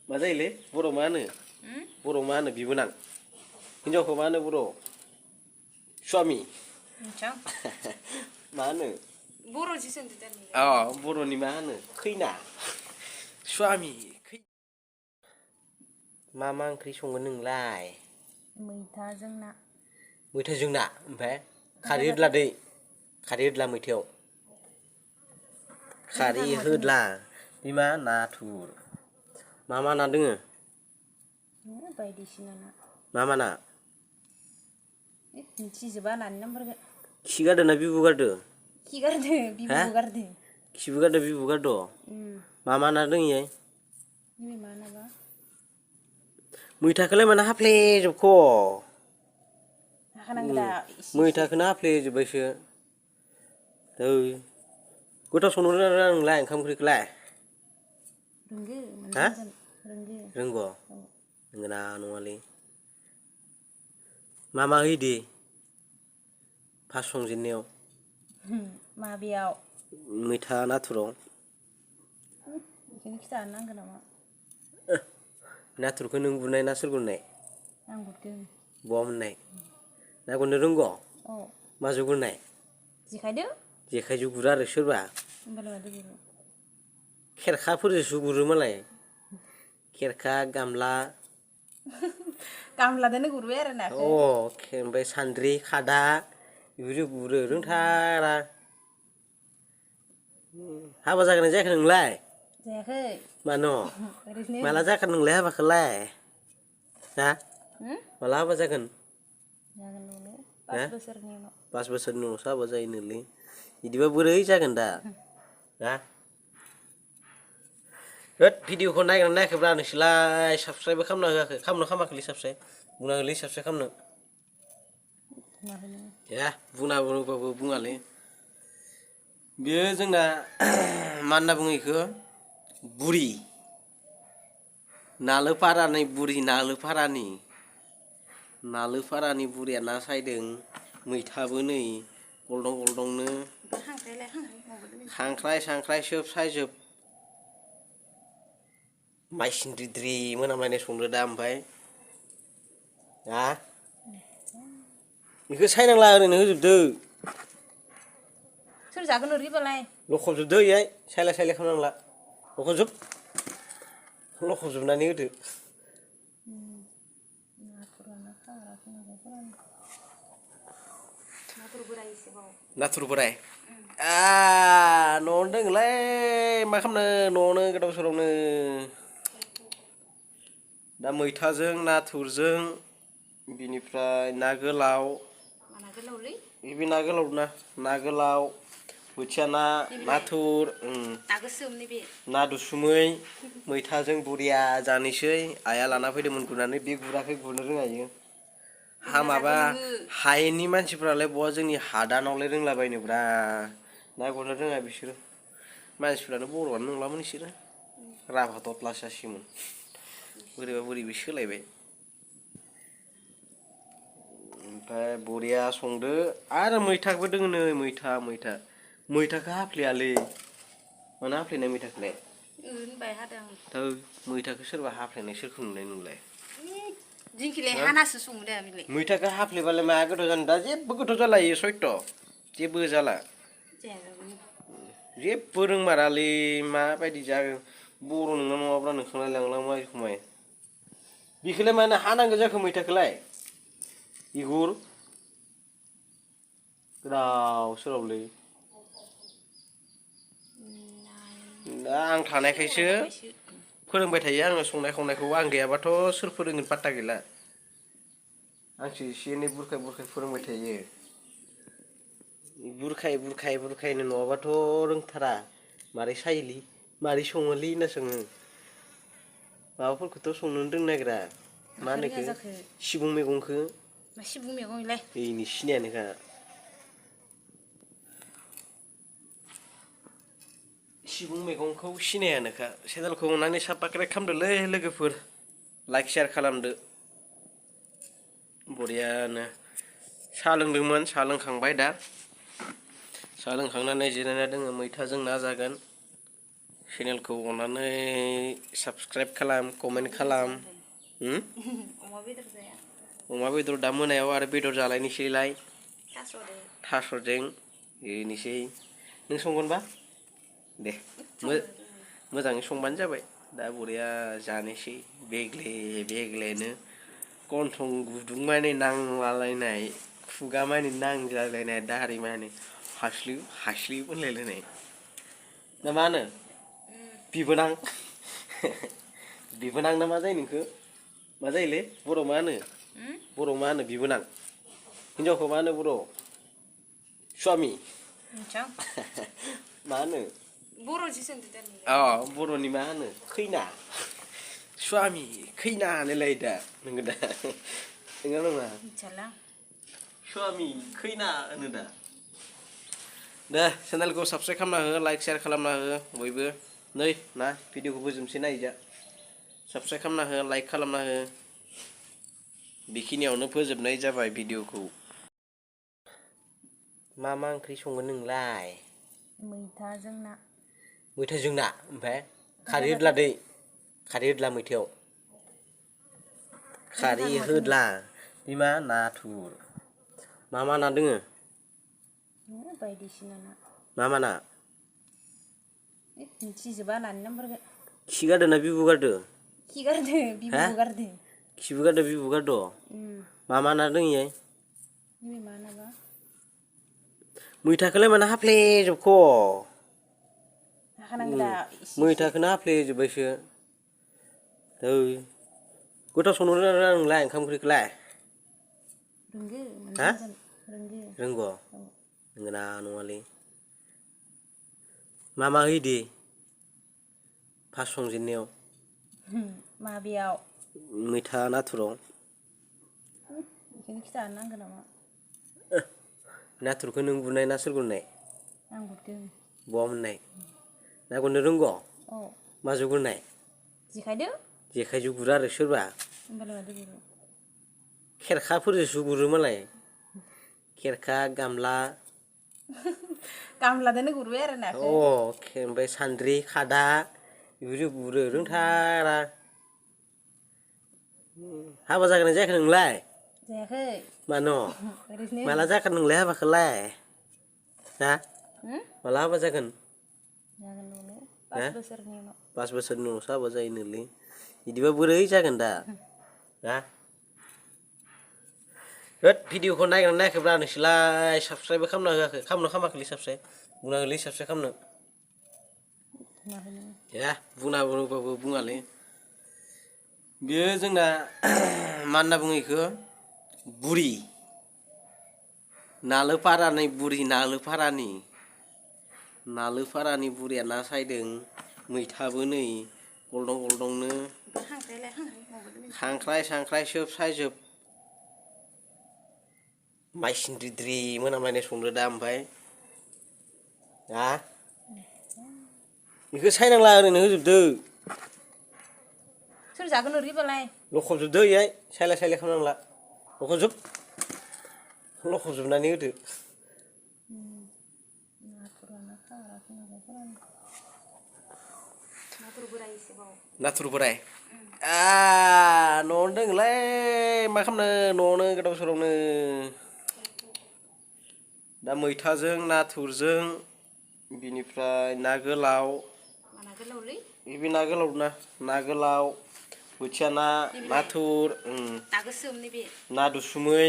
मा जायोलै बर' मा होनो बर' मा होनो बिबोनां हिनजावखौ मा होनो बर' स्वामी मा होनो बर'सो सोंदो दा अ बर'नि मा होनो खैना स्वामी मा ओंख्रि सङो नोंलाय मैथाजों ना मैथाजों ना ओमफ्राय खारै होदला दै खारै होदला मैथायाव खारै होदला बिमा नाथुर मा ना दोङो बायदिसिना ना मा ना मिथिजोबा नानि नामफोरखौ खि गारदो ना बिबु गारदो खि गारदो बिबुबो गारदो खिबो गारदो बिबु गारदो मा ना दों इयाय मा नाबा मैथाखौलाय मानो हाफ्लेजोबख' हाखानांगौ दा इसे मैथाखौनो हाफ्लेजोब्बायसो गोथाव संनो रोङा नोंलाय ओंखाम ओंख्रिखौलाय रोंगो हा रोंगो रोंगौ नंगौना नङालै मा होयोदि फार्स्ट संजेननायाव माबेयाव मैथा नाथुराव बेखौनो खिथानो नांगौ नामा नाथुरखौ नों गुरनाय ना सोर गुरनाय आं गुरदों बहा मोननाय ना गुरनो रोंगौ औ माजों गुरनाय जेखायदो जेखाइजों गुरा आरो सोरबा होमबालाय मादो गुरो खेरखाफोरजोंसो गुरो मालाय खेरखा गामला गामलादोनो गुरबाय आरो नाखौ ओमफ्राय सान्द्रि खादा बेफोरजों गुरो रोंथारा हाबा जागोन ना जायाखै नोंलाय जायाखै मानो ओरैनो माला जागोन नोंलाय हाबाखौलाय हा माला हाबा जागोन जागोन न'नो 5 बोसोरनि उनाव 5 बोसोरनि उनावसो हाबा जायो नोलै बिदिबा बोरै जागोन दा हा होद भिडिअखौ नायगोन ना नायाखैब्रा नोंसोरलाय साबसक्राइबबो खालामना होआखै खामाखैलै साबसक्राइब बुंना होलै साबसक्राइब खालामनो बुंबाबो बुङालै बेयो जोंना मा होनना बुङो बेखौ बुरि नालोपारानि बुरि नालोपारानि बुरिया ना सायदों मैथाबो नै गलदं खांख्राइ सोब सायजोब माइ सिन्द्रिद्रि मोनामलायनाय संदो दा ओमफ्राय बेखौ सायनांला ओरैनो होजोबदो सोर जागोन ओरैबालाय लखबजोबदो इयाय सायलाय खालामनांला लखबजोबनानै होदो नाथुर बोराय न'आवनो दोङोलै मा खालामनो न'आवनो गोदाव सोरावनो दा मैथाजों नाथुरजों बिनिफ्राय ना गोलाव बे ना गोलाव बोथिया ना नाथुर ना दुसुमै मैथाजों बरिया जानोसै आइया लाना फैदोंमोन गुरनानै बे गुराखै गुरनो रोङा इयो माबा हायेननि मानसिफ्रालाय बहा जोंनि हादानावलाय रोंलाबायनोब्रा ना गुरनो रोङा बिसोरो मानसिफ्रानो बर'आनो नंलामोन बिसोरो राभा थथ्लासो जासिगौमोन बोरैबा सोलायबाय ओमफ्राय बरिया संदो आरो मैथाबो दोङो नै मैथाखौ हाफ्लेयालै मानो हाफ्लेनाय मैथाखौलाय मैथाखौ सोरबा हाफ्लेनाय सोरखौ नुनाय नोंलाय दिंखिलाय हानासो सङो दा बिलाय मैथाखौ हाफ्लेबालाय माया गोथाव जानो दा जेबो गोथाव जाला इयो सयथ' जेबो जाला जेबो रोंमारालै माबायदि जागोन बर' नङाब्रा नोंसोरलाय लांलां बेखौलाय मानो हानांगौ जाखो मैथाखौलाय बिगुर गोदाव सोरावलै दा आं थानायखायसो फोरोंबाय थायो आङो संनाय खावनायखौ आं गैयाबाथ' सोर फोरोंगोन पात्ता गैला आंसो एसे एनै बुरखाय फोरोंबाय थायो बुरखायनो नङाबाथ' रोंथारा मारै सायोलै मारै सङोलै होनना सोङो माबाफोरखौथ' संनो रोंनो नागिरा मा होनो बेखौ सिबुं मैगंखौ बेनि सिनायानोखा सिबुं मैगंखौ सिनायानोखा चेनेलखौ अननानै साबसक्राइब खालामदोलै लोगोफोर लाइक शेयार खालामदो बरियानो साहा लोंदोंमोन साहा लोंखांबाय दा साहा लोंखांनानै जिरायना दोङो मैथाजों ना जागोन चेनेलखौ अननानै साबस्क्राइब खालाम कमेन्ट खालाम अमा बेदर जाया अमा बेदर दा मोनायाव आरो बेदर जालायनोसैलाय थास'दो थास'जों बेनोसै नों संगोनबा दे मोजाङै संबानो जाबाय दा बरिया जानोसै बेग्ले बेग्लेनो गन्थं गुदुं माने नांलालायनाय खुगा माने नांजालायनाय दारि माने हास्लिउ हास्लिउ होनलायलायनाय ना मा होनो बिबोनां बिबोनां ना मा जायो नोंखो मा जायोलै बर' मा होनो बर' मा होनो बिबोनां हिनजावखौ मा होनो बर' स्वामि मा होनो बर'सो सोंदो दा बर'नि मा होनो खैना स्वामि खैना होनलायलायो दा नोंगो दा नंगौ नङा मिथियालां स्वामि खैना होनो दा दे चेनेलखौ साबस्क्राइब खालामना हो लाइक शेयार खालामना हो बयबो नै ना भिडिअखौ फोजोबनोसै नायजा साबस्क्राइब खालामना हो लाइक खालामना हो बेखिनियावनो फोजोबनाय जाबाय भिडिअखौ मा मा ओंख्रि संगोन नोंलाय मैथाजों ना मैथाजों ना ओमफ्राय खारै होदला दै खारै होदला मैथायाव खारै होदला बिमा नाथुर मा मा ना दोङो बायदिसिना ना मा ना मिथिजोबा नानि नामफोरखौ खि गारदो ना बिबु गारदो खि गारदो बिबु गारदो खिबु गारदो बिबु गारदो मा ना दों इयाय बे मा नाबा मैथाखौलाय मानो हाफ्लेजोबख' हाखानांगौ दा मैथाखौनो हाफ्लेजोब्बायसो गोथाव संनो रोङा नोंलाय ओंखाम ओंख्रिखौलाय रोंगो हा रोंगो रोंगौ नंगौना नङालै मा होयो दे फार्स्ट संजेननायाव माबेयाव मैथा नाथुराव बेखौनो खिथानो नांगौ नामा नाथुरखौ नों गुरनाय ना सोर गुरनाय आं गुरदों बहा मोननाय ना गुरनो रोंगौ औ माजों गुरनाय जेखायदो जेखाइजों गुरा आरो सोरबा होमबालाय मादो गुरो खेरखाफोरजोंसो गुरो मालाय खेरखा गामला गामलादोनो गुरबाय आरो नाखौ ओमफ्राय सान्द्रि खादा बेफोरजों गुरो रोंथारा हाबा जागोनना जायाखै नोंलाय जायाखै मानो ओरैनो माला जागोन नोंलाय हाबाखौलाय हा माला हाबा जागोन जागोन नोंनो 5 बोसोरनि उनाव 5 बोसोरनि उनावसो हाबा जायो नोलै बिदिबा बोरै जागोन दा हा होद भिडिअखौ नायगोन नायाखैब्रा नोंसोरलाय साबस्क्राइबबो खालामना होआखै खालामाखैलै साबस्क्राइब बुंना होलै साबस्क्राइब खालामनो बुंना होबाबो बुङालै बेयो जोंना मा होनना बुङो बेखौ बुरि नालोपारानि बुरि नालोपारानि बुरिया ना सायदों मैथाबो नै गलदं खांख्राइ सोब सायजोब माइ सिन्द्रिद्रि मोनामलायनाय संदो दा ओमफ्राय बेखौ सायनांला ओरैनो होजोबदो सोर जागोन ओरैबालाय लखबजोबदो इयाय सायलाय खालामनांला लखबजोबनानै होदो नाथुर बोराय न'आवनो दोङोलै मा खालामनो न'आवनो गोदाव सोरावनो दा मैथाजों नाथुरजों बिनिफ्राय ना गोलाव बे ना गोलाव ना गोलाव बोथिया ना नाथुर ना दुसुमै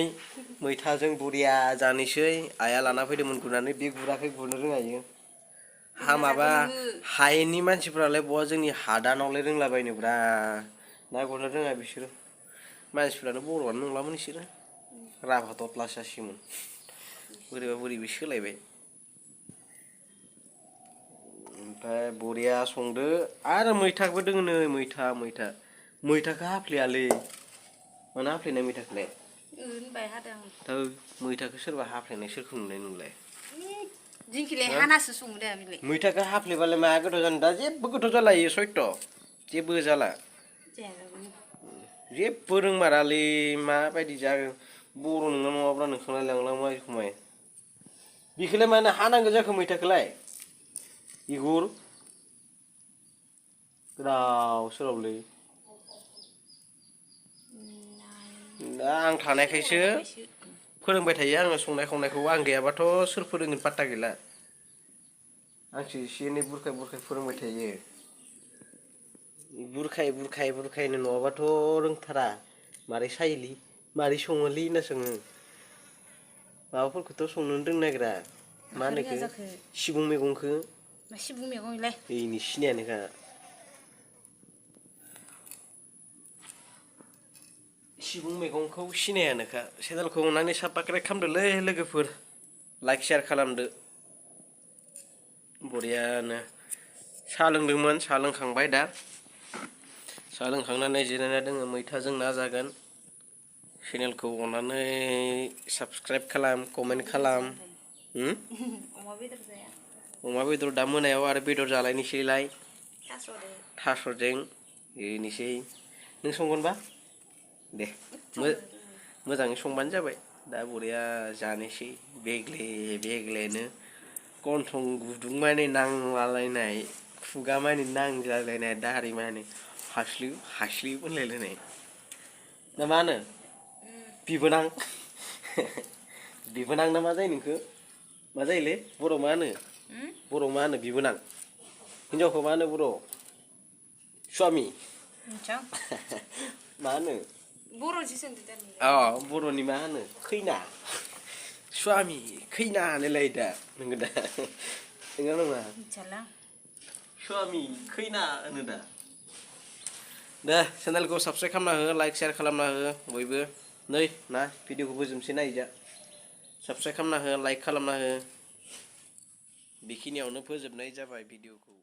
मैथाजों बरिया जानोसै आइया लाना फैदोंमोन गुरनानै बे गुराखै गुरनो रोङा इयो माबा हायेननि मानसिफ्रालाय बहा जोंनि हादानावलाय रोंलाबायनोब्रा ना गुरनो रोङा बिसोरो मानसिफ्रानो बर'आनो नंलामोन बिसोरो राभा थथलासो जासिगौमोन बोरैबा सोलायबाय ओमफ्राय बरिया संदो आरो मैथाबो दोङो नै मैथाखौ हाफ्लेयालै मानो हाफ्लेनाय मैथाखौलाय मैथाखौ सोरबा हाफ्लेनाय सोरखौ नुनाय नोंलाय दिंखिलाय हानासो सङो दा बिलाय मैथाखौ हाफ्लेबालाय माया गोथाव जानो दा जेबो गोथाव जाला इयो सयथ' जेबो जाला जेबो रोंमारालै माबायदि जागोन बर' नोंना नङाब्रा नोंखौलाय लांलांबाय खोमाय बेखौलाय मानो हानांगौ जाखो मैथाखौलाय बिगुर गोदाव सोरावलै दा आं थानायखायसो फोरोंबाय थायो आङो संनाय खावनायखौ आं गैयाबाथ' सोर फोरोंगोन पात्ता गैला आंसो एसे एनै बुरखाय बुरखाय फोरोंबाय थायो बुरखायनो नङाबाथ' रोंथारा मारै सायोलै मारै सङोलै होनना सोङो माबाफोरखौथ' संनोनो रोंनो नागिरा मा होनो इखो सिबुं मैगंखौ मा सिबुं मैगं इलाय इनि सिनायानोखा सिबुं मैगंखौ सिनायानोखा चेनेलखौ अननानै साबस्क्राइब खालामदोलै लोगोफोर लाइक शेयार खालामदो बरियानो साहा लोंदोंमोन साहा लोंखांबाय दा साहा लोंखांनानै जिरायना दोङो मैथाजों ना जागोन चेनेलखौ अननानै साबस्क्राइब खालाम कमेन्ट खालाम अमा बेदर जाया अमा बेदर दा मोनायाव आरो बेदर जालायनोसैलाय थास'जों बेनोसै नों संगोनबा दे मोजाङै संबानो जाबाय दा बरिया जानोसै बेग्लेनो गन्थं गुदुं माने नांलालायनाय खुगा माने नांज्लायलायनाय दारि माने हास्लिब होनलायलायनाय ना मा होनो बिबोनां ना मा जायो नोंखो मा जायोलै बर' मा होनो बिबोनां हिनजावखौ मा होनो बर' स्वामि मा होनो बर'नि मा होनो खैना स्वामि खैना होनलायलायो दा नोंगो दा नंगौ नङा स्वामि खैना होनो दा दे चेनेलखौ साबस्क्राइब खालामना हो लाइक शेयार खालामना हो बयबो नै ना भिडिअखौ फोजोबनोसै नायजा साबस्क्राइब खालामना हो लाइक खालामना हो बेखिनियावनो फोजोबनाय जाबाय भिडिअखौ